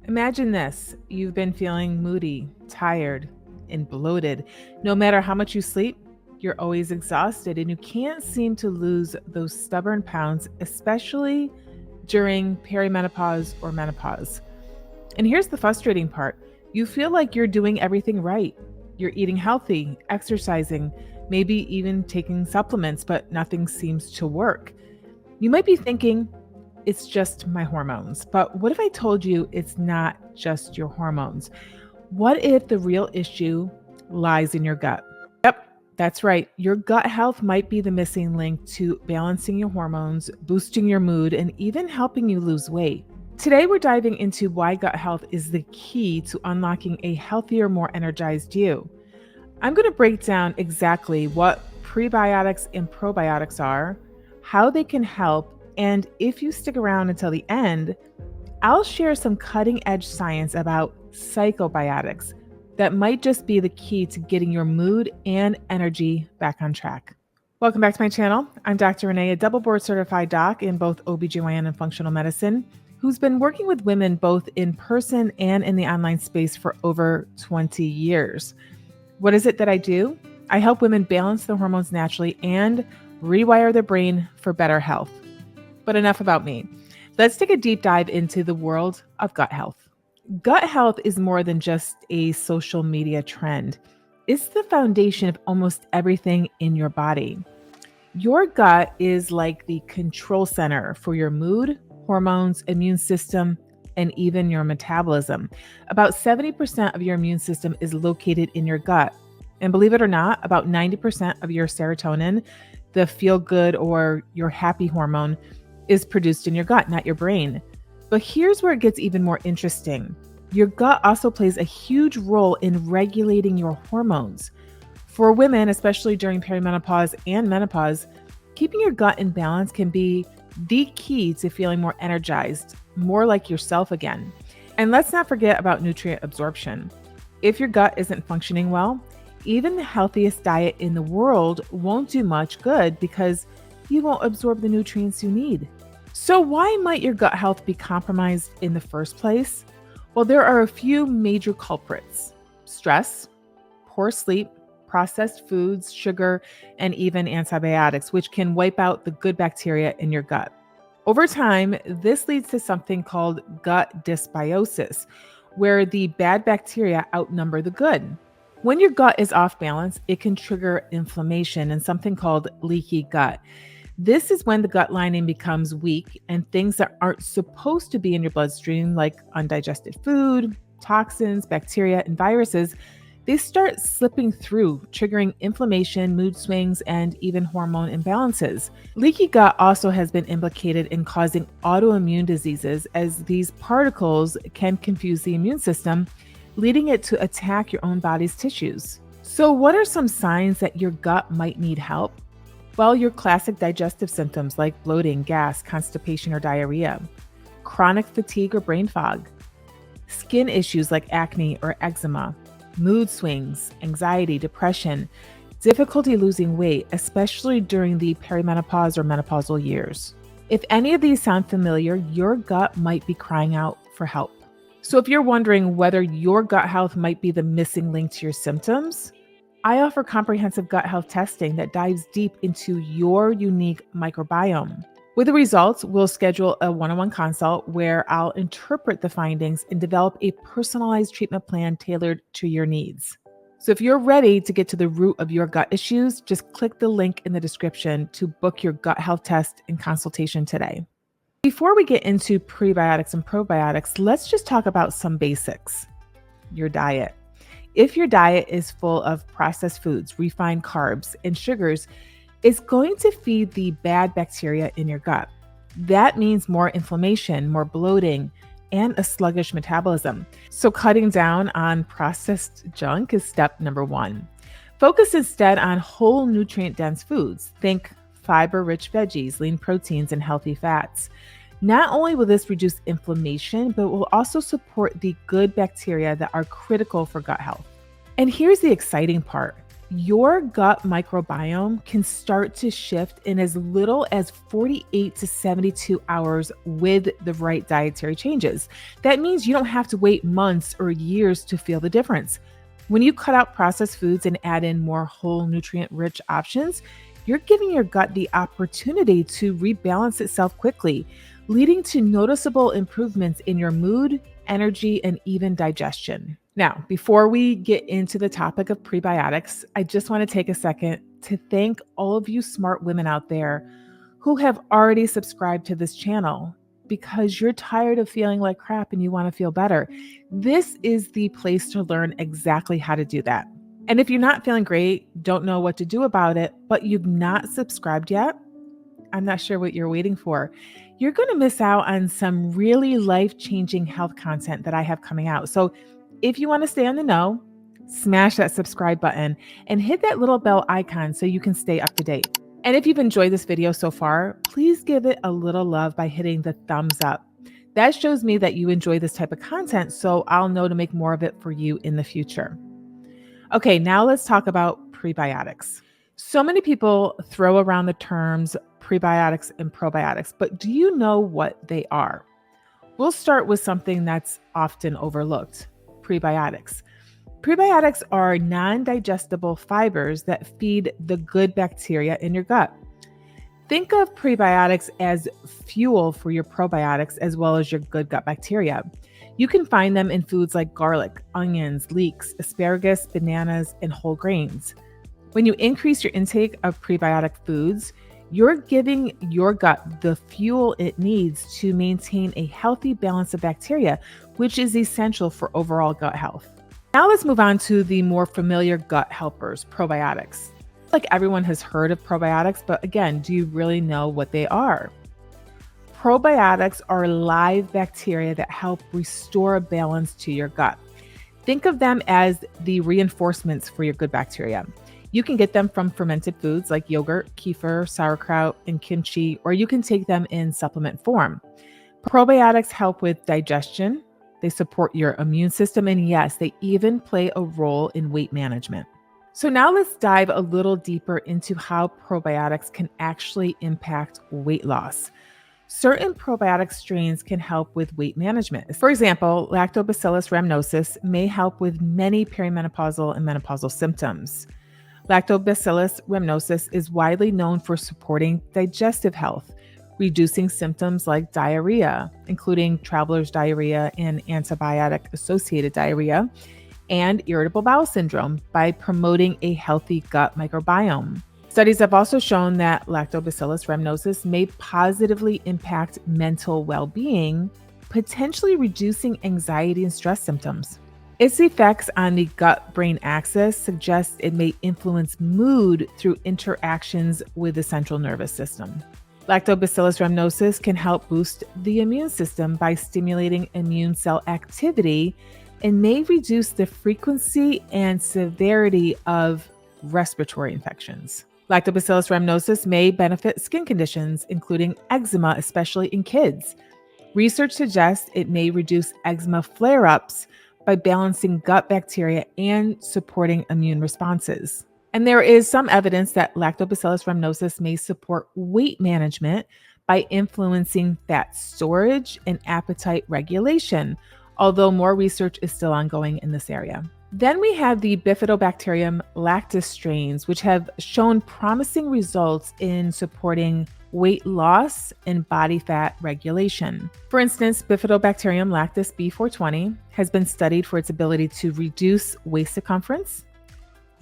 Imagine this. You've been feeling moody, tired, and bloated. No matter how much you sleep, you're always exhausted and you can't seem to lose those stubborn pounds, especially during perimenopause or menopause. And here's the frustrating part. You feel like you're doing everything right. You're eating healthy, exercising, maybe even taking supplements, but nothing seems to work. You might be thinking, it's just my hormones. But what if I told you it's not just your hormones? What if the real issue lies in your gut? Yep, that's right. Your gut health might be the missing link to balancing your hormones, boosting your mood, and even helping you lose weight. Today, we're diving into why gut health is the key to unlocking a healthier, more energized you. I'm going to break down exactly what prebiotics and probiotics are, how they can help, and if you stick around until the end, I'll share some cutting edge science about psychobiotics that might just be the key to getting your mood and energy back on track. Welcome back to my channel. I'm Dr. Renee, a double board certified doc in both OBGYN and functional medicine, who's been working with women both in person and in the online space for over 20 years. What is it that I do? I help women balance their hormones naturally and rewire their brain for better health. But enough about me. Let's take a deep dive into the world of gut health. Gut health is more than just a social media trend. It's the foundation of almost everything in your body. Your gut is like the control center for your mood, hormones, immune system, and even your metabolism. About 70% of your immune system is located in your gut. And believe it or not, about 90% of your serotonin, the feel good or your happy hormone, is produced in your gut, not your brain. But here's where it gets even more interesting. Your gut also plays a huge role in regulating your hormones. For women, especially during perimenopause and menopause, keeping your gut in balance can be the key to feeling more energized, more like yourself again. And let's not forget about nutrient absorption. If your gut isn't functioning well, even the healthiest diet in the world won't do much good because you won't absorb the nutrients you need. So why might your gut health be compromised in the first place? Well, there are a few major culprits: stress, poor sleep, processed foods, sugar, and even antibiotics, which can wipe out the good bacteria in your gut. Over time, this leads to something called gut dysbiosis, where the bad bacteria outnumber the good. When your gut is off balance, it can trigger inflammation and something called leaky gut. This is when the gut lining becomes weak and things that aren't supposed to be in your bloodstream, like undigested food, toxins, bacteria, and viruses, they start slipping through, triggering inflammation, mood swings, and even hormone imbalances. Leaky gut also has been implicated in causing autoimmune diseases, as these particles can confuse the immune system, leading it to attack your own body's tissues. So, what are some signs that your gut might need help? Well, your classic digestive symptoms like bloating, gas, constipation, or diarrhea, chronic fatigue or brain fog, skin issues like acne or eczema, mood swings, anxiety, depression, difficulty losing weight, especially during the perimenopause or menopausal years. If any of these sound familiar, your gut might be crying out for help. So if you're wondering whether your gut health might be the missing link to your symptoms, I offer comprehensive gut health testing that dives deep into your unique microbiome. With the results, we'll schedule a one-on-one consult where I'll interpret the findings and develop a personalized treatment plan tailored to your needs. So if you're ready to get to the root of your gut issues, just click the link in the description to book your gut health test and consultation today. Before we get into prebiotics and probiotics, let's just talk about some basics. Your diet. If your diet is full of processed foods, refined carbs, and sugars, it's going to feed the bad bacteria in your gut. That means more inflammation, more bloating, and a sluggish metabolism. So cutting down on processed junk is step number one. Focus instead on whole nutrient-dense foods. Think fiber-rich veggies, lean proteins, and healthy fats. Not only will this reduce inflammation, but will also support the good bacteria that are critical for gut health. And here's the exciting part. your gut microbiome can start to shift in as little as 48 to 72 hours with the right dietary changes. That means you don't have to wait months or years to feel the difference. When you cut out processed foods and add in more whole, nutrient rich options, you're giving your gut the opportunity to rebalance itself quickly, leading to noticeable improvements in your mood, energy, and even digestion. Now, before we get into the topic of prebiotics, I just want to take a second to thank all of you smart women out there who have already subscribed to this channel because you're tired of feeling like crap and you want to feel better. This is the place to learn exactly how to do that. And if you're not feeling great, don't know what to do about it, but you've not subscribed yet, I'm not sure what you're waiting for. You're going to miss out on some really life-changing health content that I have coming out. So if you want to stay on the know, smash that subscribe button and hit that little bell icon so you can stay up to date. And if you've enjoyed this video so far, please give it a little love by hitting the thumbs up. That shows me that you enjoy this type of content, so I'll know to make more of it for you in the future. Okay, now let's talk about prebiotics. So many people throw around the terms prebiotics and probiotics, but do you know what they are? We'll start with something that's often overlooked: prebiotics. Prebiotics are non-digestible fibers that feed the good bacteria in your gut. Think of prebiotics as fuel for your probiotics as well as your good gut bacteria. You can find them in foods like garlic, onions, leeks, asparagus, bananas, and whole grains. When you increase your intake of prebiotic foods, you're giving your gut the fuel it needs to maintain a healthy balance of bacteria, which is essential for overall gut health. Now let's move on to the more familiar gut helpers, probiotics. Like everyone has heard of probiotics, but again, do you really know what they are? Probiotics are live bacteria that help restore balance to your gut. Think of them as the reinforcements for your good bacteria. You can get them from fermented foods like yogurt, kefir, sauerkraut, and kimchi, or you can take them in supplement form. Probiotics help with digestion. They support your immune system, and yes, they even play a role in weight management. So now let's dive a little deeper into how probiotics can actually impact weight loss. Certain probiotic strains can help with weight management. For example, Lactobacillus rhamnosus may help with many perimenopausal and menopausal symptoms. Lactobacillus rhamnosus is widely known for supporting digestive health, reducing symptoms like diarrhea, including traveler's diarrhea and antibiotic-associated diarrhea, and irritable bowel syndrome by promoting a healthy gut microbiome. Studies have also shown that Lactobacillus rhamnosus may positively impact mental well-being, potentially reducing anxiety and stress symptoms. Its effects on the gut-brain axis suggest it may influence mood through interactions with the central nervous system. Lactobacillus rhamnosus can help boost the immune system by stimulating immune cell activity and may reduce the frequency and severity of respiratory infections. Lactobacillus rhamnosus may benefit skin conditions, including eczema, especially in kids. Research suggests it may reduce eczema flare-ups by balancing gut bacteria and supporting immune responses. And there is some evidence that Lactobacillus rhamnosus may support weight management by influencing fat storage and appetite regulation, although more research is still ongoing in this area. Then we have the Bifidobacterium lactis strains, which have shown promising results in supporting weight loss and body fat regulation. For instance, Bifidobacterium lactis B420 has been studied for its ability to reduce waist circumference,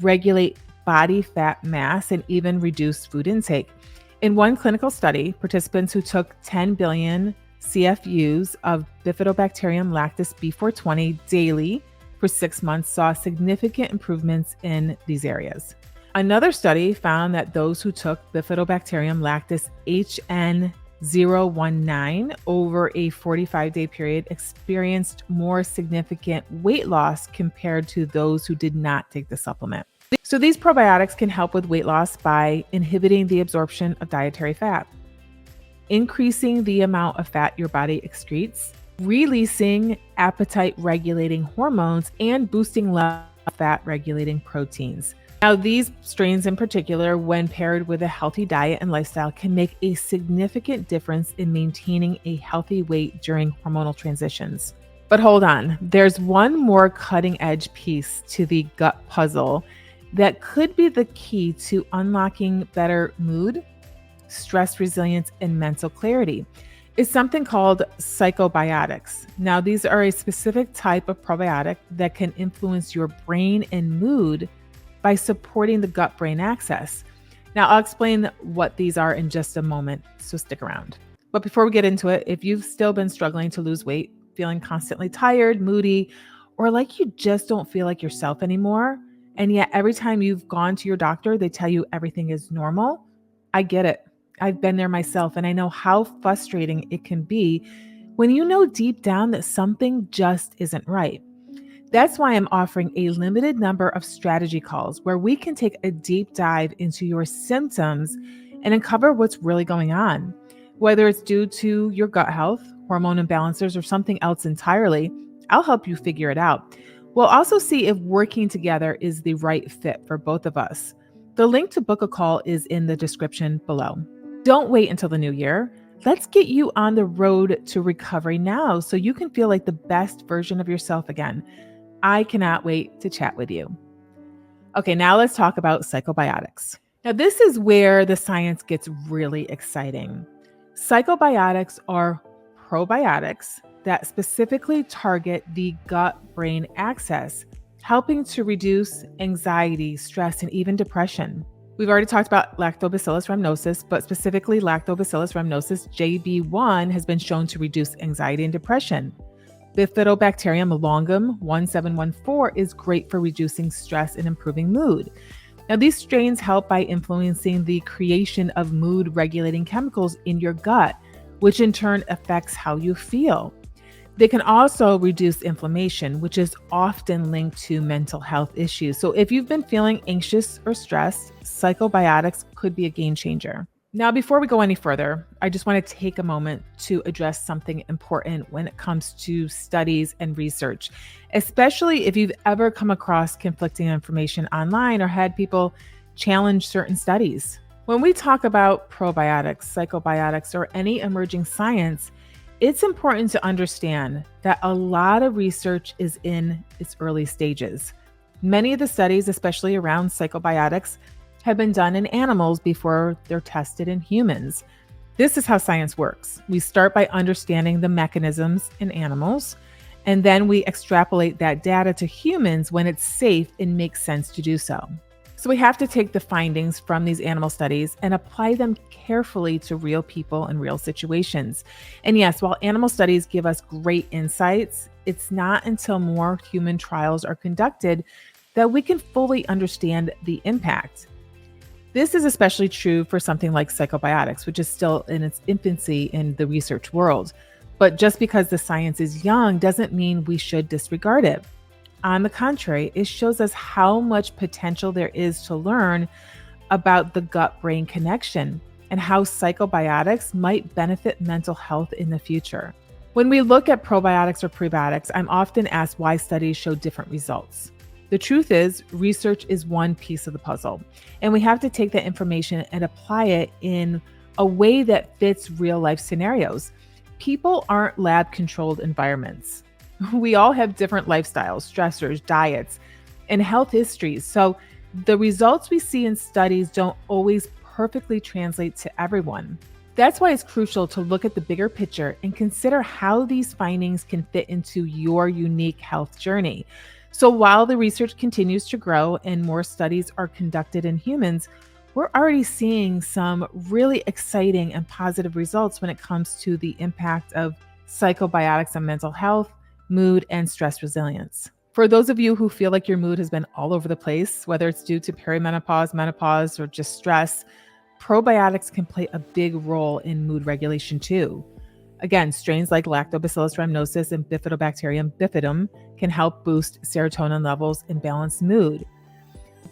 regulate body fat mass, and even reduce food intake. In one clinical study, participants who took 10 billion CFUs of Bifidobacterium lactis B420 daily for 6 months saw significant improvements in these areas. Another study found that those who took Bifidobacterium lactis HN019 over a 45-day period experienced more significant weight loss compared to those who did not take the supplement. So these probiotics can help with weight loss by inhibiting the absorption of dietary fat, increasing the amount of fat your body excretes, releasing appetite regulating hormones, and boosting levels of fat regulating proteins. Now, these strains in particular, when paired with a healthy diet and lifestyle, can make a significant difference in maintaining a healthy weight during hormonal transitions. But hold on, there's one more cutting edge piece to the gut puzzle that could be the key to unlocking better mood, stress resilience, and mental clarity. It's something called psychobiotics. Now, these are a specific type of probiotic that can influence your brain and mood by supporting the gut brain axis. Now, I'll explain what these are in just a moment, so stick around. But before we get into it, if you've still been struggling to lose weight, feeling constantly tired, moody, or like you just don't feel like yourself anymore, and yet every time you've gone to your doctor, they tell you everything is normal, I get it. I've been there myself, and I know how frustrating it can be when you know deep down that something just isn't right. That's why I'm offering a limited number of strategy calls where we can take a deep dive into your symptoms and uncover what's really going on. Whether it's due to your gut health, hormone imbalances, or something else entirely, I'll help you figure it out. We'll also see if working together is the right fit for both of us. The link to book a call is in the description below. Don't wait until the new year. Let's get you on the road to recovery now so you can feel like the best version of yourself again. I cannot wait to chat with you. Okay, now let's talk about psychobiotics. Now, this is where the science gets really exciting. Psychobiotics are probiotics that specifically target the gut-brain axis, helping to reduce anxiety, stress, and even depression. We've already talked about Lactobacillus rhamnosus, but specifically Lactobacillus rhamnosus JB1 has been shown to reduce anxiety and depression. Bifidobacterium longum 1714 is great for reducing stress and improving mood. Now, these strains help by influencing the creation of mood regulating chemicals in your gut, which in turn affects how you feel. They can also reduce inflammation, which is often linked to mental health issues. So if you've been feeling anxious or stressed, psychobiotics could be a game changer. Now, before we go any further, I just want to take a moment to address something important when it comes to studies and research, especially if you've ever come across conflicting information online or had people challenge certain studies. When we talk about probiotics, psychobiotics, or any emerging science, it's important to understand that a lot of research is in its early stages. Many of the studies, especially around psychobiotics, have been done in animals before they're tested in humans. This is how science works. We start by understanding the mechanisms in animals, and then we extrapolate that data to humans when it's safe and makes sense to do so. So we have to take the findings from these animal studies and apply them carefully to real people and real situations. And yes, while animal studies give us great insights, it's not until more human trials are conducted that we can fully understand the impact. This is especially true for something like psychobiotics, which is still in its infancy in the research world. But just because the science is young doesn't mean we should disregard it. On the contrary, it shows us how much potential there is to learn about the gut-brain connection and how psychobiotics might benefit mental health in the future. When we look at probiotics or prebiotics, I'm often asked why studies show different results. The truth is, research is one piece of the puzzle, and we have to take that information and apply it in a way that fits real life scenarios. People aren't lab-controlled environments. We all have different lifestyles, stressors, diets, and health histories. So the results we see in studies don't always perfectly translate to everyone. That's why it's crucial to look at the bigger picture and consider how these findings can fit into your unique health journey. So while the research continues to grow and more studies are conducted in humans, we're already seeing some really exciting and positive results when it comes to the impact of psychobiotics on mental health, mood, and stress resilience. For those of you who feel like your mood has been all over the place, whether it's due to perimenopause, menopause, or just stress, probiotics can play a big role in mood regulation too. Again, strains like Lactobacillus rhamnosus and Bifidobacterium bifidum can help boost serotonin levels and balance mood.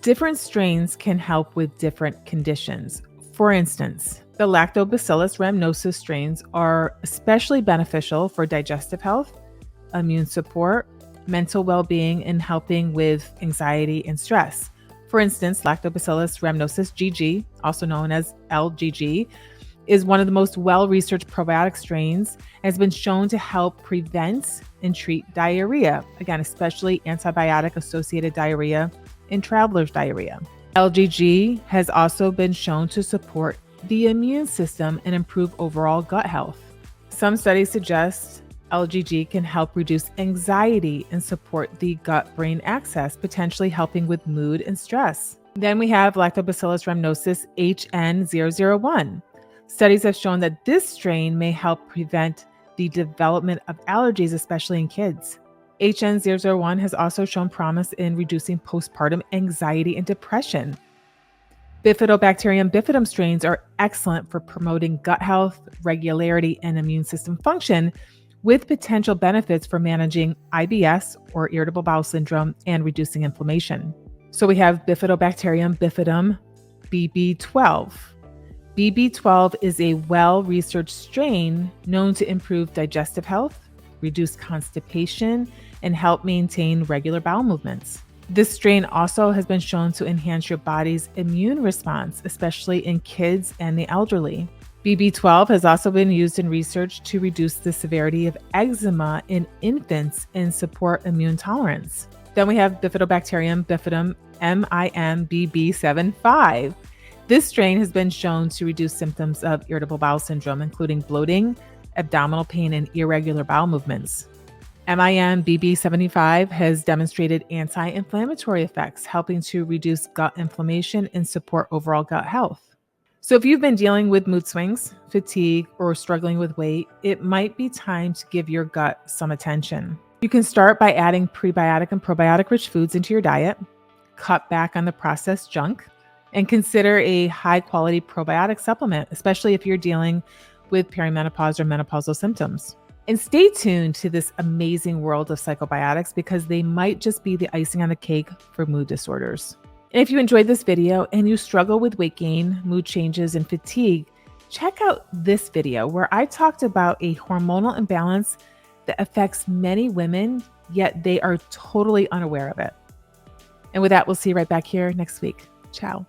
Different strains can help with different conditions. For instance, the Lactobacillus rhamnosus strains are especially beneficial for digestive health, immune support, mental well-being, and helping with anxiety and stress. For instance, Lactobacillus rhamnosus GG, also known as LGG, is one of the most well-researched probiotic strains and has been shown to help prevent and treat diarrhea, again, especially antibiotic-associated diarrhea and traveler's diarrhea. LGG has also been shown to support the immune system and improve overall gut health. Some studies suggest LGG can help reduce anxiety and support the gut-brain axis, potentially helping with mood and stress. Then we have Lactobacillus rhamnosus HN001. Studies have shown that this strain may help prevent the development of allergies, especially in kids. HN001 has also shown promise in reducing postpartum anxiety and depression. Bifidobacterium bifidum strains are excellent for promoting gut health, regularity, and immune system function, with potential benefits for managing IBS or irritable bowel syndrome and reducing inflammation. So we have Bifidobacterium bifidum BB12. BB12 is a well-researched strain known to improve digestive health, reduce constipation, and help maintain regular bowel movements. This strain also has been shown to enhance your body's immune response, especially in kids and the elderly. BB12 has also been used in research to reduce the severity of eczema in infants and support immune tolerance. Then we have Bifidobacterium bifidum MIMBB75. This strain has been shown to reduce symptoms of irritable bowel syndrome, including bloating, abdominal pain, and irregular bowel movements. MIMBB75 has demonstrated anti-inflammatory effects, helping to reduce gut inflammation and support overall gut health. So if you've been dealing with mood swings, fatigue, or struggling with weight, it might be time to give your gut some attention. You can start by adding prebiotic and probiotic-rich foods into your diet, cut back on the processed junk, and consider a high-quality probiotic supplement, especially if you're dealing with perimenopause or menopausal symptoms. And stay tuned to this amazing world of psychobiotics because they might just be the icing on the cake for mood disorders. And if you enjoyed this video and you struggle with weight gain, mood changes, and fatigue, check out this video where I talked about a hormonal imbalance that affects many women, yet they are totally unaware of it. And with that, we'll see you right back here next week. Ciao.